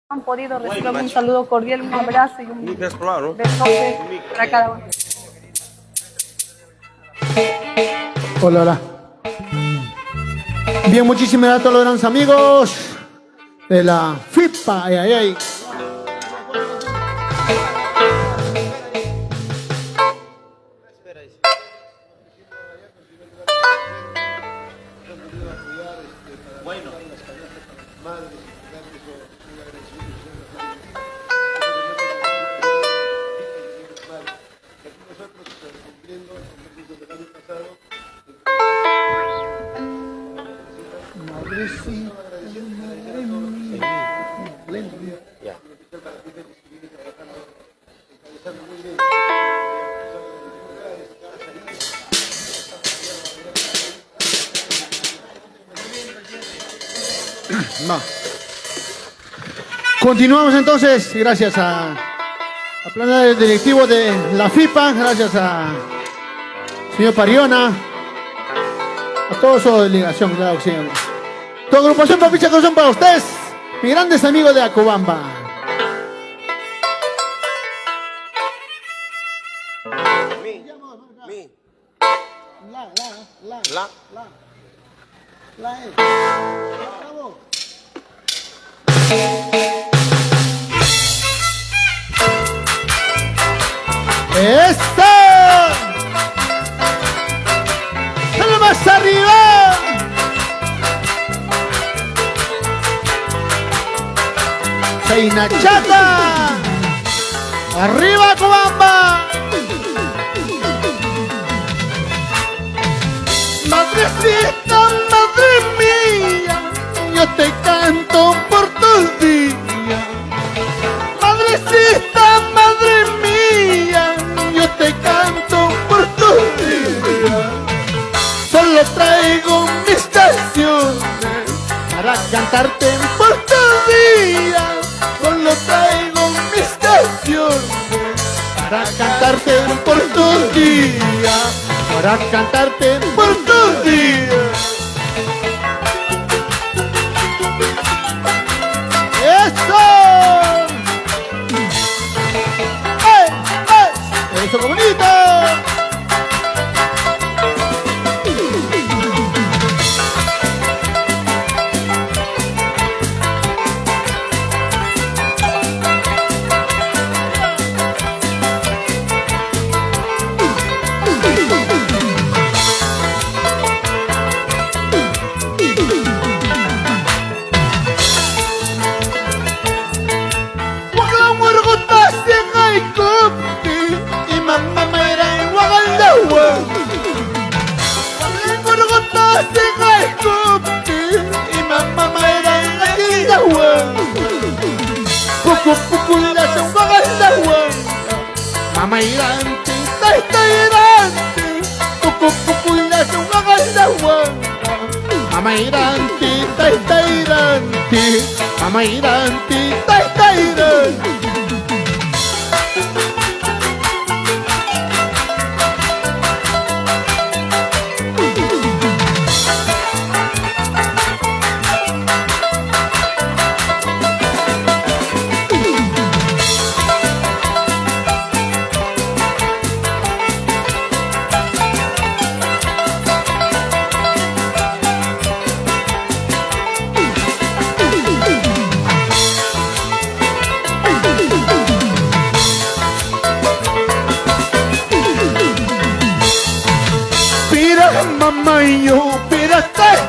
Han podido recibir un saludo cordial, un abrazo y un besote para cada uno. Hola, hola. Bien, muchísimas gracias a todos los grandes amigos de la FIPA. Ay, ay, ay. Va. Continuamos entonces, gracias a plan directivo de la FIPA, gracias a señor Pariona, a toda su delegación, claro que sí. Tu agrupación Papicha Corazón para ustedes, mis grandes amigos de Acobamba. ¡Esto! ¡Dale más arriba! ¡Seina Chata! ¡Arriba, Cobamba! Madrecita, madre mía, yo te canto por tus días. Madrecita, madre mía, yo te canto por tus días. Solo traigo mis canciones para cantarte por tus días. Solo traigo mis canciones para cantarte por tus días. Para cantarte por tus días. ¡Eso! ¡Ey! ¡Ey! ¡Eso, qué bonito! Mama irante, ta irante, la chunga mama irante, ta irante, mama irante, ta irante. Mamayo, pira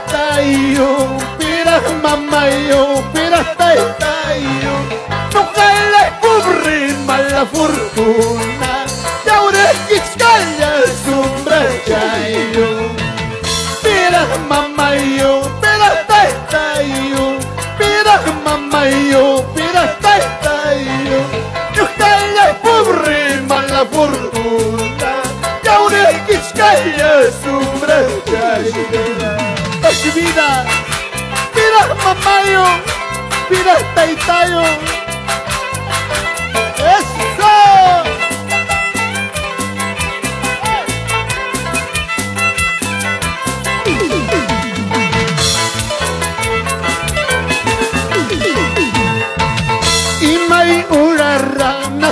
tayo, pira mamayo, pira tayo. Nunca le cubre mala fortuna, y ahora quiscalla sombra chayo. Pira mamayo, pira tayo, pira mamayo, pira tayo. Nunca le cubre mala fortuna, y ahora quiscalla sombra es vida, mira mamayo, mira taitayo. ¡Eso!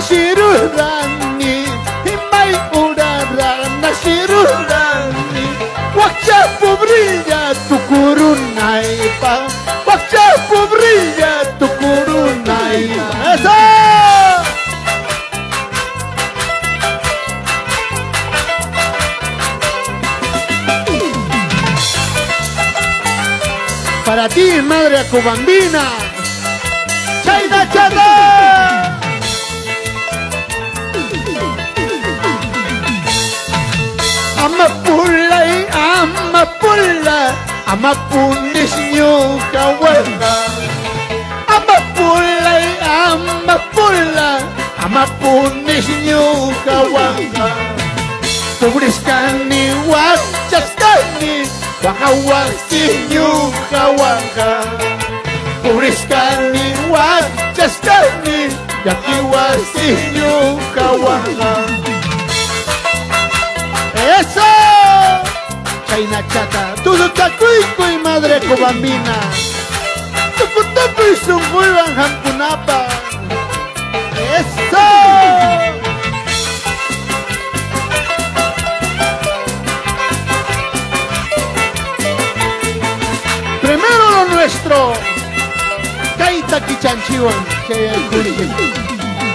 shirurani Himay urarana shirurani Wakchapu brilla tu kurunay pa Wakchapu brilla tu kurunay pa ¡Eso! Para ti, madre acubambina. ¡Chayna chata! Amapula, amapunis nyuka wala. Amapula, amapunis nyuka wala. Publiskani wachaskani. Wakawasi nyuka waka Puriskani wachaskani Yakiwasi nyuka waka ¡Eso! Chayna chata Tudo takuy madre cobambina Tukutukuy sunguywan hampunapa ¡Eso! Primero lo nuestro, Kaita Kichanchiwan,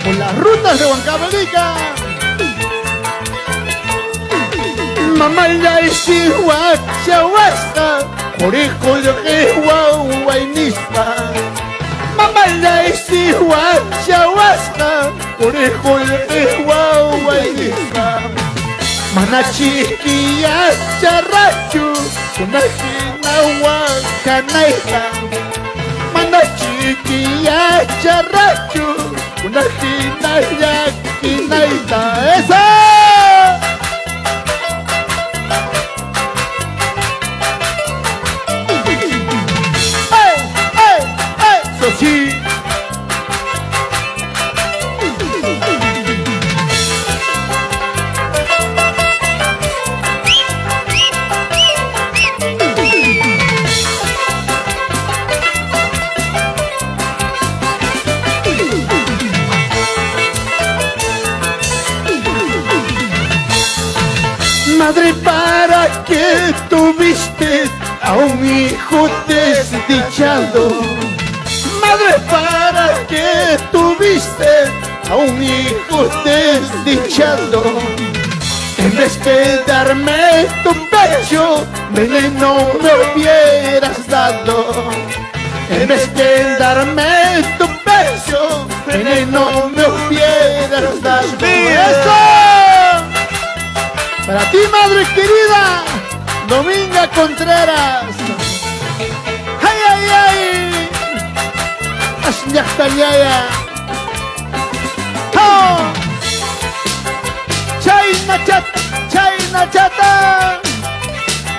por las rutas de Huancavelica. Mamaya isi huachahuasca, por hijo de Huahuainista. Mamaya isi huachahuasca, por hijo de Huahuainista. Manachiquilla charrachu, una Huancanaita, manachiquilla charrachu, una quinaita, ¡esa! ¡Ey, ey, ey! ¡Eso sí! Madre, ¿para qué tuviste a un hijo desdichado? Madre, ¿para qué tuviste a un hijo desdichado? En vez de darme tu pecho, veneno me hubieras dado. En vez de darme tu pecho, veneno me hubieras dado. ¡Eso! Para ti, madre querida, Dominga Contreras. ¡Ay, ay, ay! ¡Asñactayaya! ¡Oh! ¡Chayna chata!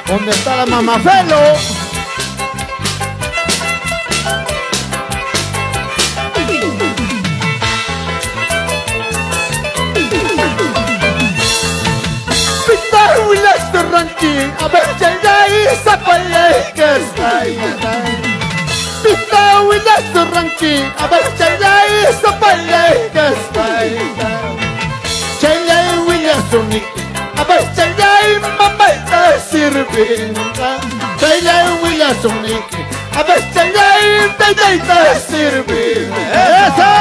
¿Dónde está la mamafelo? A ver, chay, zapallecas, Pita Willas ranking, a ver, chay, zapallecas, Chay Willas unique, a ver, chay, mamita sirvienta, Chay Willas unique, a ver, chay, taita sirvienta. ¡Eso!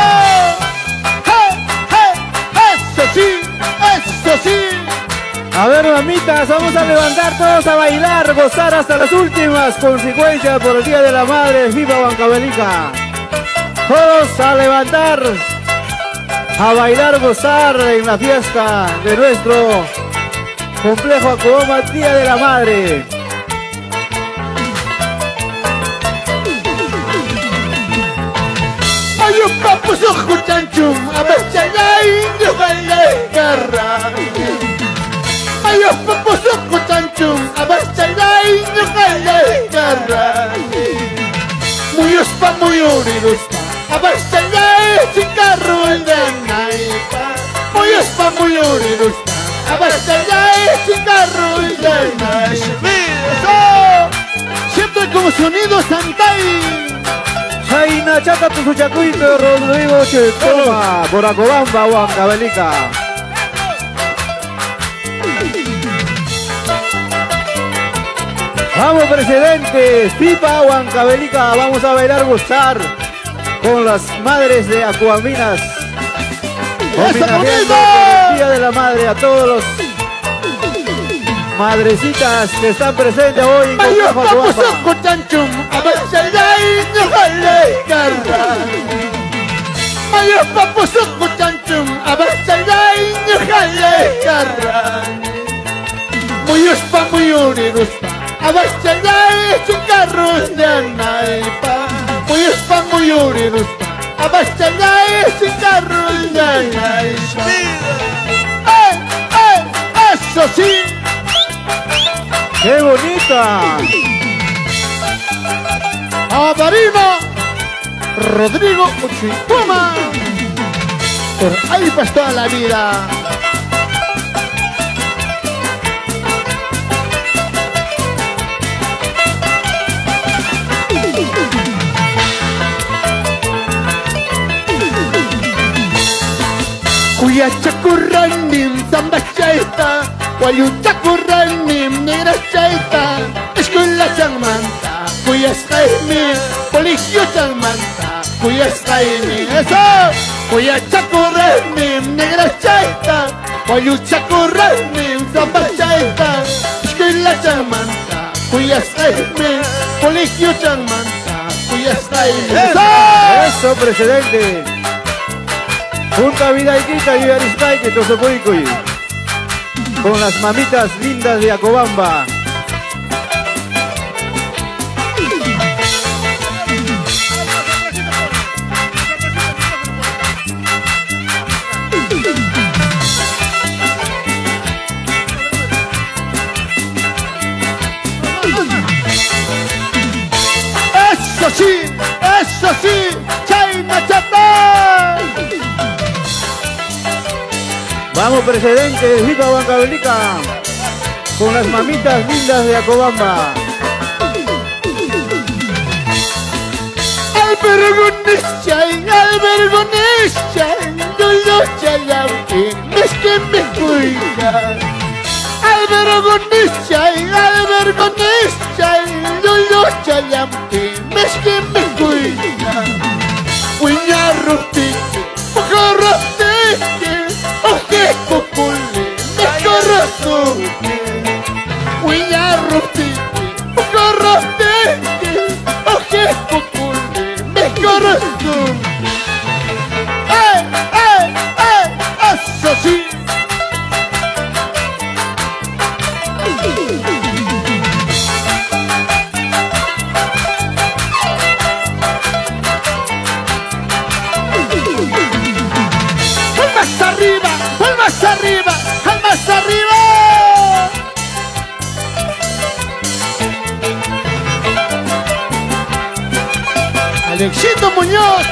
¡Eso sí! ¡Eso sí! A ver, mamitas, vamos a levantar todos a bailar, gozar hasta las últimas consecuencias por el Día de la Madre. ¡Viva Huancavelica! Todos a levantar, a bailar, gozar en la fiesta de nuestro complejo Acobamba, Día de la Madre. Ay, un papo sojo chanchum, a ver, chay, yo bailé garra. Ay, un papo sojo chanchum, a ver, chay, yo bailé garra. Muy ospa, muy oriluspa, a ver, chay, sin carro el de naipa. Muy ospa, muy oriluspa, a ver, chay, sin carro el de naipa. Siempre con sonido Santay. Chayna chata tu suchacuito, Rodrigo noche toma por Acobamba, Huancavelica. Vamos, presidente, FIPA Huancavelica, vamos a bailar, gozar con las madres de Acuaminas. Homenajeando el Día de la Madre a todos los madrecitas que están presentes hoy en Coabamba. Mayo papu suku cancung abang sayai nyuhalai karang. Muyus pa muyuri ruspa abang sayai cungkarus dan naipa. Muyus pa muyuri ruspa abang sayai cungkarus dan naipa. Eso sí. ¡Qué bonita! Avarino Rodrigo Uchitoma, por ahí pues toda la vida. Kuya cakurranim samba chaita, wayu cakurranim negra chaita, escuela changmanta, kuya skaimi, colegio changmanta, kuya skaimi, eso, kuya cakurranim negra chaita, wayu cakurranim samba chaita, escuela changmanta, kuya skaimi, colegio changmanta, kuya skaimi, eso. Eso, presidente. Junta vida y quita y Arispai que Tosopoicoy. Con las mamitas lindas de Acobamba. Eso sí, Chayna Chata. Vamos, presidente de FIPA Huancavelica, con las mamitas lindas de Acobamba. Albergonishay, Dolo Chalampi, me cuida. Albergonishay, Dolo Chalampi, me cuida. Uña Rutiki, Ujarratiki, Oje Populi, me corazón. Uña Rutiki, Ujarratiki, Oje Populi, me corazón. Eso sí. ¡Más arriba! ¡Más arriba! Alexito Muñoz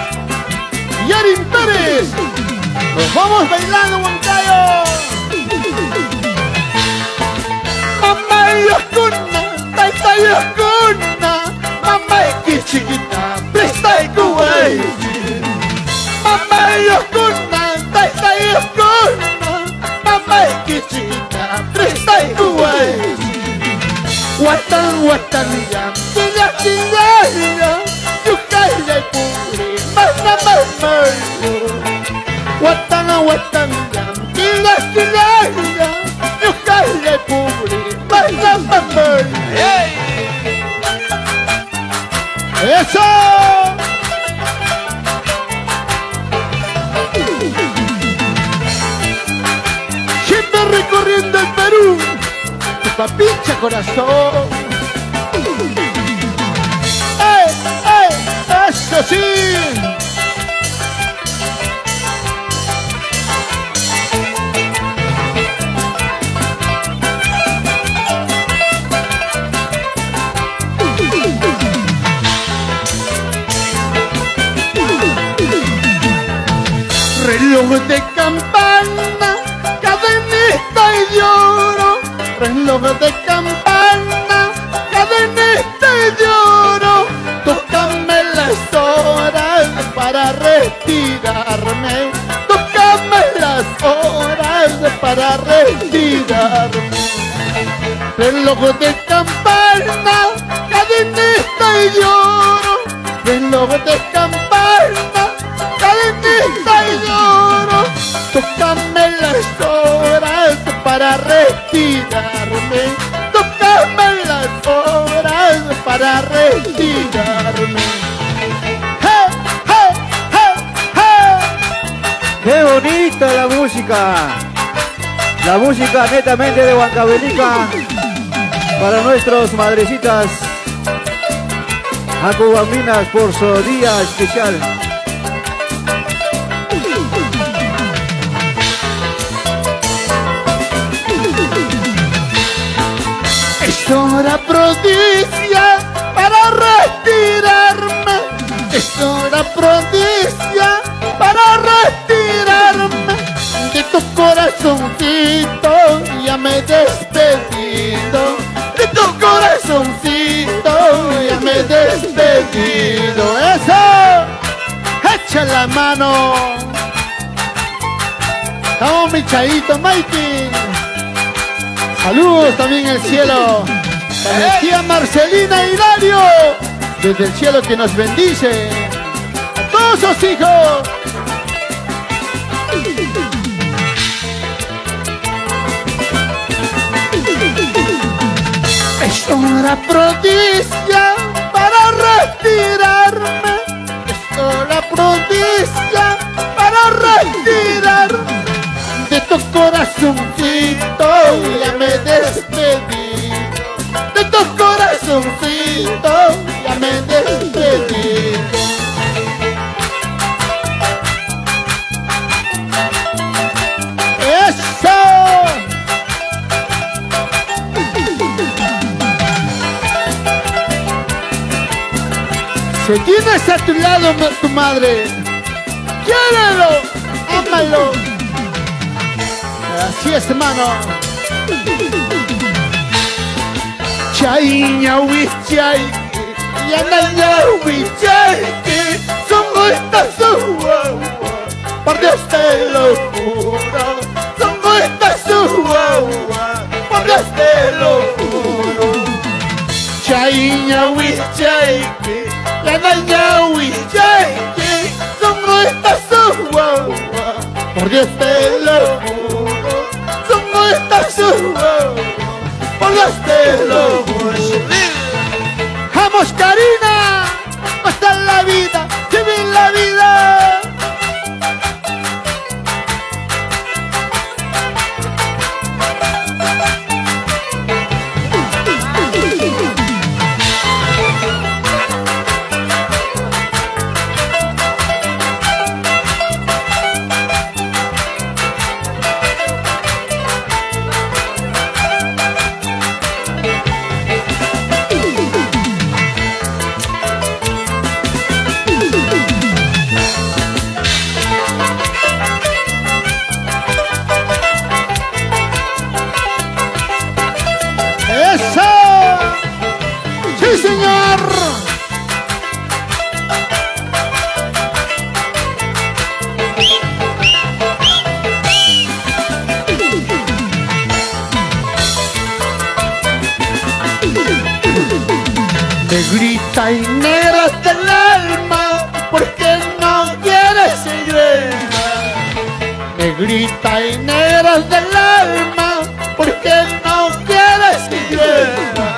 y Yarin Pérez. Nos vamos bailando, Huancayo. Mamá y oscuna, taita y oscuna. Mamá y chiquita, presta y kuwai. Mamá y oscuna, taita y oscuna. Mamay kichita, presta y kuwai. Watan ya, ya, yukay ya puri, mana mayo. Watan ya, yukay ya puri, mana mayo. Eso. Recorriendo el Perú, tu papicha corazón. Eso sí. Reloj de campana, cadenita y de oro, reloj de campana, cadenita y de oro, tócame las horas para respirar. retirarme. Tócame las horas para retirarme. Reloj de campana, cadenita y lloro. Reloj de campana, cadenita y lloro. Tócame las horas para retirarme. Tócame las horas para retirarme. ¡Hey, hey, hey, hey! ¡Qué bonita la música! La música netamente de Huancavelica para nuestros madrecitas acubambinas por su día especial. Es hora propicia para retirarme. Es hora propicia para retirarme. De tu corazoncito ya me he despedido. De tu corazoncito ya me he despedido. ¡Eso! ¡Echa la mano! ¡Vamos, mi chaito, Mikey! Saludos también en el cielo. Para mi tía Marcelina Hilario, desde el cielo que nos bendice. A todos sus hijos. Es hora propicia para retirarme. Es hora propicia para retirarme. De tu corazoncito ya me he despedido. De tu corazoncito ya me he despedido. ¡Eso! Si tienes a tu lado tu madre, quiérelo, ámalo. Así es, hermano. Chaiña wichay, yanaya wichay, son estas su guagua. Por Dios te lo juro, son estas su guagua. Por Dios te lo juro. Chaiña wichay, yanaya wichay, son estas su guagua. Por Dios te lo juro, son estas su guagua. Por Dios te lo juro. Vamos, Karina, hasta la vida, vivir la vida. Negrita y negra del alma, ¿por qué no quieres ser llueva? Negrita y negra del alma, ¿por qué no quieres que llueva?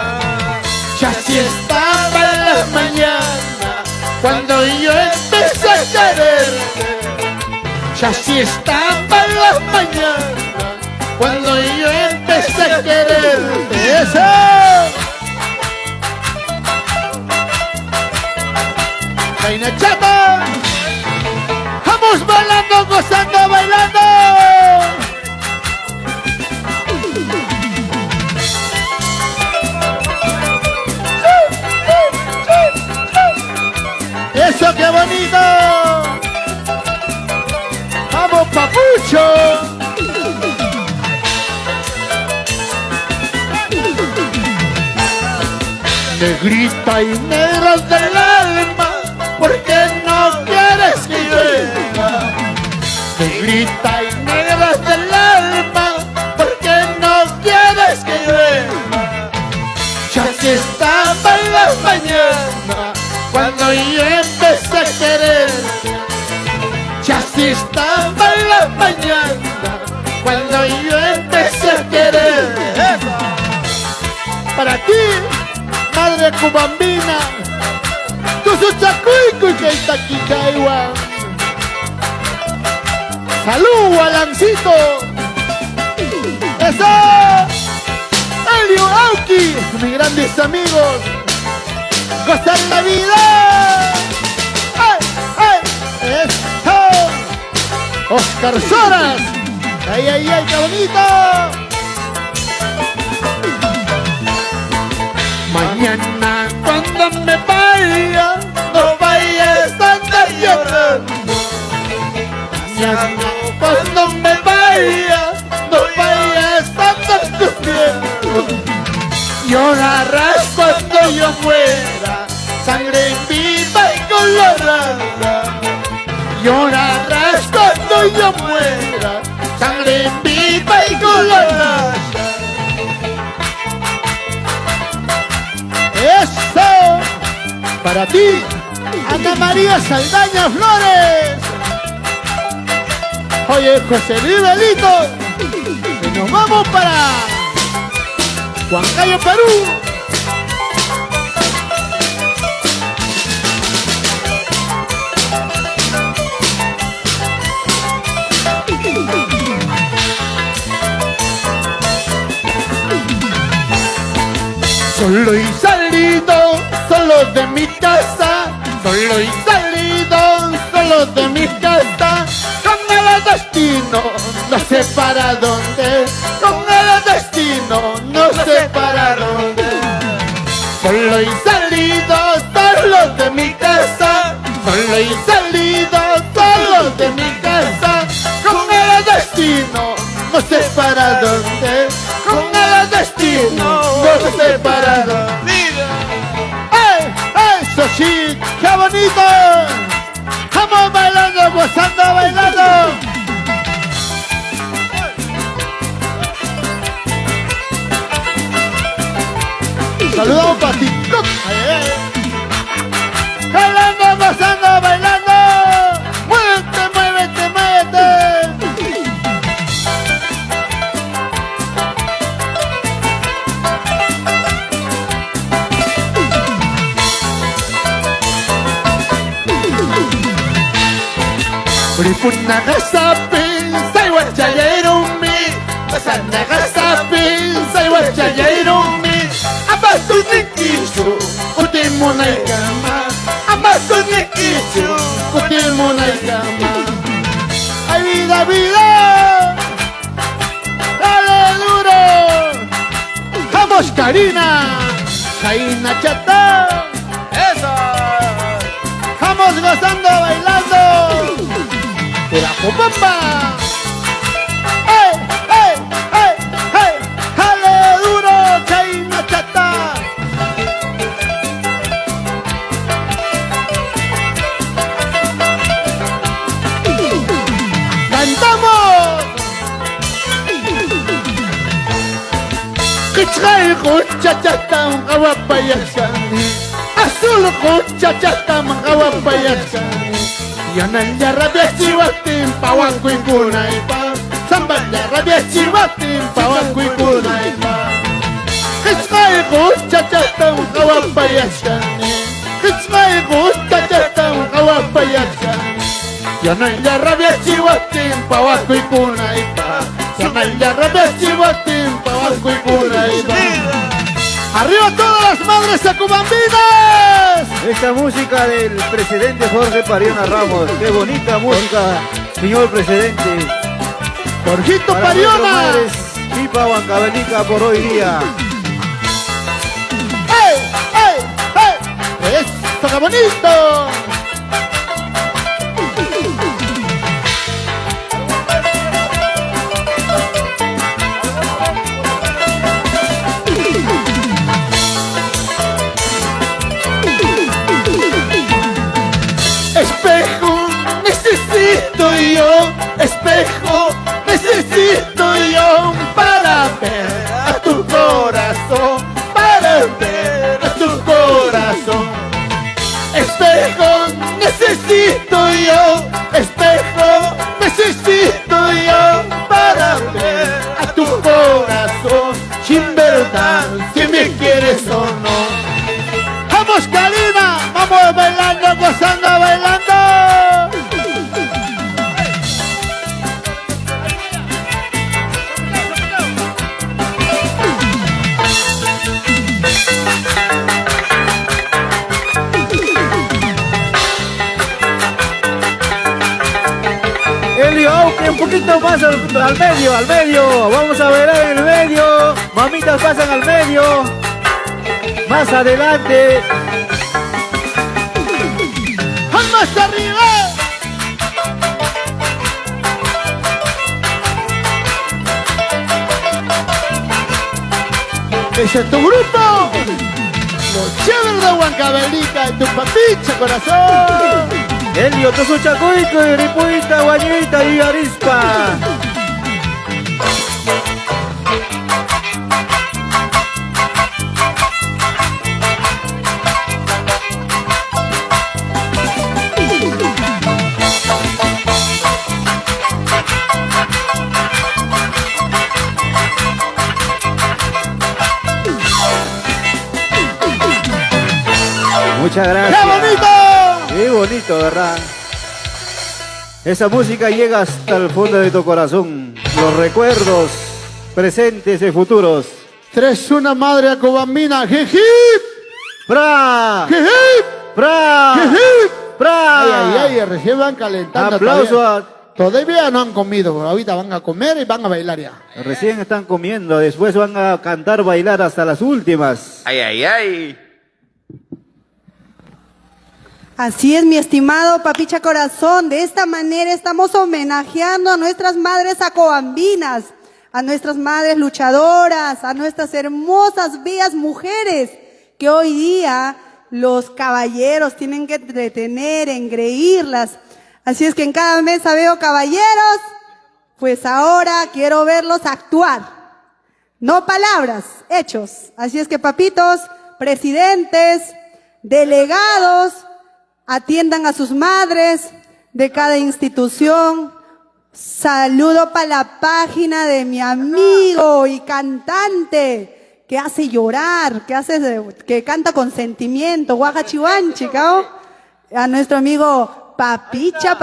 Ya si estaba en la mañana cuando yo empecé a quererte. Ya si estaba en la mañana cuando yo empecé a quererte. ¡Eso! Reina Chata, vamos bailando, gozando, bailando. Eso, qué bonito. Vamos, papucho. Negrita y negra del alma, ¿por qué no quieres que llueva? se grita y negras del alma, porque no quieres que llueva. Ya que estaba en la mañana cuando yo empecé a querer. Ya que estaba en la mañana cuando yo empecé a querer. Para ti, madre cubambina, tu suchacuico y que itaquicaiwa. ¡Salud, Alancito! ¡Eso! ¡Elio, Auki! Mis grandes amigos, ¡gozar la vida! ¡Ay, ay! ¡Eso! ¡Oscar Soras! ¡Ay, ay, ay, qué bonito! Mañana cuando me vaya, no vayas a andar llorando. Mañana cuando me vaya, no vayas a andar sufriendo. Llorarás cuando yo muera, sangre viva y colorada. Llorarás cuando yo muera, sangre viva y colorada. ¡Eso! Para ti, Ana María Saldaña Flores. Oye, José Luis Belito. Y nos vamos para Huancayo, Perú. Solo he salido, solo de mi casa. Solo he salido, solo de mi casa. Con el destino, no sé para dónde. Con el destino, no sé para dónde. Solo he salido, solo de mi casa. Solo he salido, solo de mi casa. Con el destino, no sé para dónde. Con el destino, no sé para dónde. ¡Ay, ay, Sochi! ¡Qué bonito! ¡Vamos bailando, gozando, bailando! Saludamos para TikTok. Bailando, gozando, bailando. Muévete, muévete, muévete. Puripuna gasapin, say what chayeirumi. Pasana gasapin, say what chayeirumi. Abasunikichu, utimunay kama. Abasunikichu, utimunay kama. Ay, vida, vida. Dale duro. Vamos, Karina. Karina Chata. Eso. Vamos gozando, bailando. Pura popamba. ¡Ey, ey, ey, ey! ¡Jale duro, Chaina Chata! ¡Cantamos! ¡Kichray, kuchachatam, awapayasani! ¡Azul, kuchachatam, awapayasani! Yanan ya rabia chivatin pawanku ikunaipa. Samban ya rabia chivatin pawanku ikunaipa. Kichkay kuchachatam awapayasani. Kichkay kuchachatam awapayasani. Yanan ya rabia chivatin pawanku ikunaipa. Yanan ya rabia chivatin pawanku ikunaipa. ¡Arriba todas las madres acubambinas! Esta música del presidente Jorge Pariona Ramos. ¡Qué bonita música, señor presidente! ¡Jorgito Para Pariona! nuestras madres, Pipa Huancavelica por hoy día. ¡Ey, ey, ey! ¡Esto, qué bonito! Espejo, necesito yo. un poquito más al medio, al medio. Vamos a bailar en el medio. Mamitas pasan al medio. Más adelante. ¡Más arriba! Ese es tu grupo. Los chéveres de Huancavelica y tu papicha corazón. Elio, Tosu Chacuico, Ripuita, Guañita y Arispa. Muchas gracias. ¡Qué bonito! Qué bonito, ¿verdad? Esa música llega hasta el fondo de tu corazón. Los recuerdos presentes y futuros. 3-1 madre acobambina. ¡Jijip! ¡Pra! ¡Jijip! ¡Pra! ¡Jijip! ¡Pra! Ay, recién van calentando. Aplauso Todavía no han comido, pero ahorita van a comer y van a bailar ya. Recién están comiendo, después van a cantar, bailar hasta las últimas. Ay, ay, ay. Así es, mi estimado papicha corazón. De esta manera estamos homenajeando a nuestras madres acobambinas, a nuestras madres luchadoras, a nuestras hermosas, bellas mujeres que hoy día los caballeros tienen que entretener, engreírlas. Así es que en cada mesa veo caballeros, pues ahora quiero verlos actuar. No palabras, hechos. Así es que papitos, presidentes, delegados, atiendan a sus madres de cada institución. Saludo para la página de mi amigo y cantante que hace llorar, que canta con sentimiento, Guajachihuanchi, ¿cao? A nuestro amigo Papicha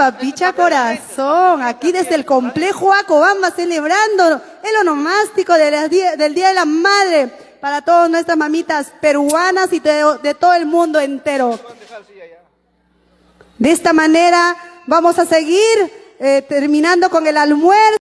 Corazón, aquí desde el complejo Acobamba, celebrando el onomástico del Día de la Madre para todas nuestras mamitas peruanas y de todo el mundo entero. De esta manera vamos a seguir terminando con el almuerzo.